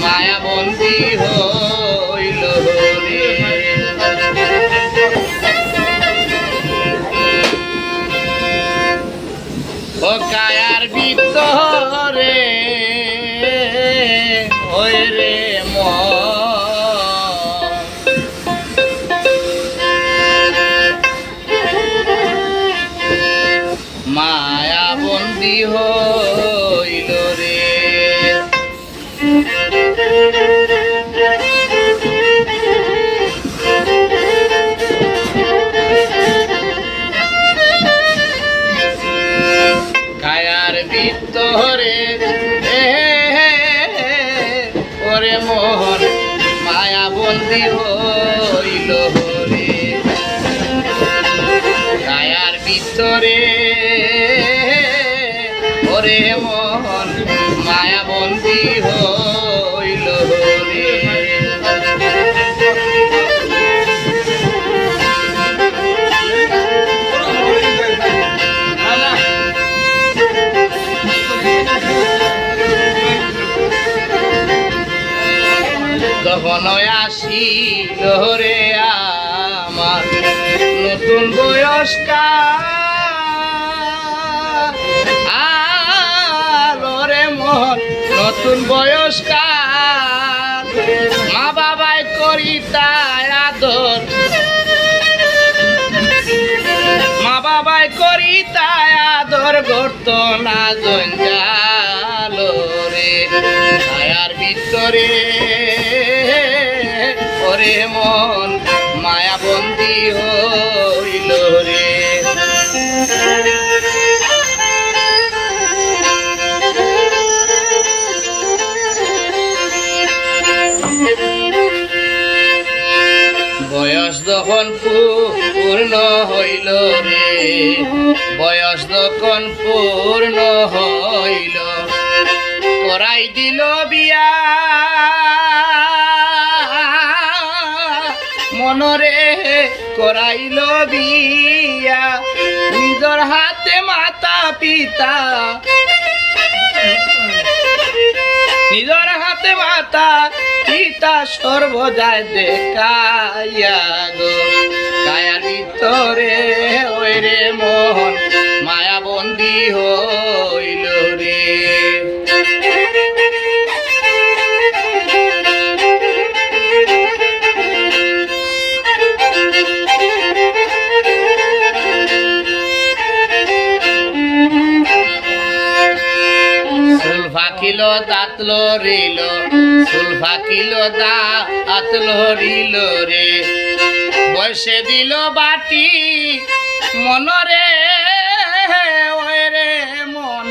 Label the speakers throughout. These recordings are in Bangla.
Speaker 1: মায়া বন্দী হইল রে। ও কায়ার ভিতরে ওই রে মায়া বন্দী হইল রে। কায়ার ভিতরে ওরে মোহন মায়া বন্দী হইল রে। কায়ার ভিতরে ওরে মোহন মায়া বন্দী হইল রে। তখন আসিল রে আমার নতুন বয়স্কার আরে মোহন নতুন বয়স্কার। মা বাবাই করি তাই আদর, মা বাবাই করি তাই আদর করত না জঞ্জাল রে। ছায়ার ভিতরে ওরে মন মায়া বন্দী হইল রে। বয়স যখন পূর্ণ হইল রে, বয়স যখন পূর্ণ হইল করাই দিল বিয়া। মনরে করাইল বিয়া নিজর হাতে মাতা পিতা, নিজর হাতে মাতা পিতা সর্বদাই দেখাইয়া গো। কায়ার ভিতরে ওই রে মোহন মায়া বন্দী হইল রে। ফাঁকিল দাঁত লড়িল, চুল ফাঁকিল দাঁত লড়িল রে। বয়সে দিল বাটি মনরে ওই রে মন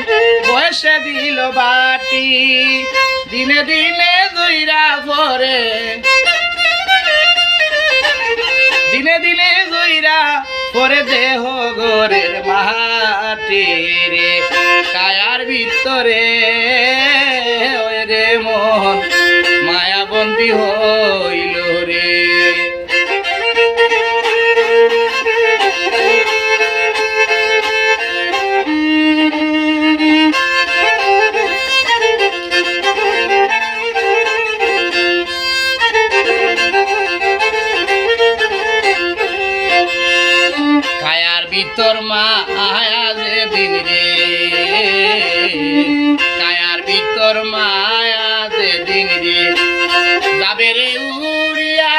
Speaker 1: বয়সে দিল বাটি। দিনে দিনে জুইরা পরে, দিনে দিনে জুইরা পরে দেহ গোরের মাটি রে। কায়ার ভিতরে ওই রে মোহন মায়া বন্দী হইল রে। কায়ার ভিতর মায়া যেদিন রে, কায়ার ভিতর মায়া যেদিন রে যাবে রে উড়িয়া।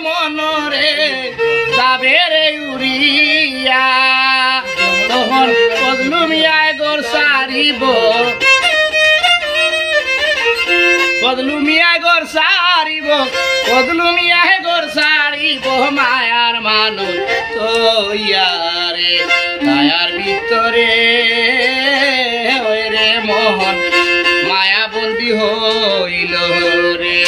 Speaker 1: মনরে যাবে রে উড়িয়া। তখন ফজলু মিয়ায় গোর সারিব, ফজলু মিয়ায় গোর সারিব, ফজলু মিয়ায় গোর সারিব মায়ার মানুষ তৈয়ারে। কায়ার ভিতরে ওই রে মোহন মায়া বন্দী হইল রে।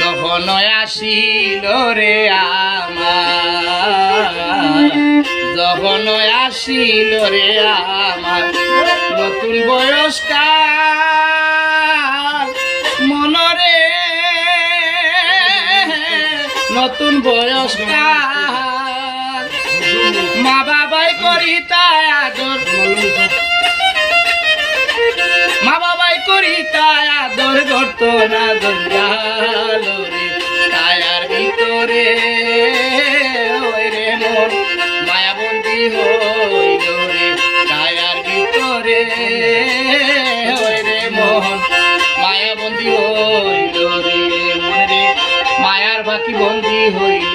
Speaker 1: যখন আসিল রে আমার, যখন আসিল রে আমার নতুন বয়স্কার মনরে নতুন বয়সকার মা বাবাই করি তাই আদর মা বাবাই করি তাই আদর করত না জঞ্জালো রে কায়ার ভিতরে ওই রে মন মায়াবন্দি হইল রে কায়ার ভিতরে ওই রে মন মায়াবন্দি হইল রে মন রে মায়ার বাকি বন্দি হইল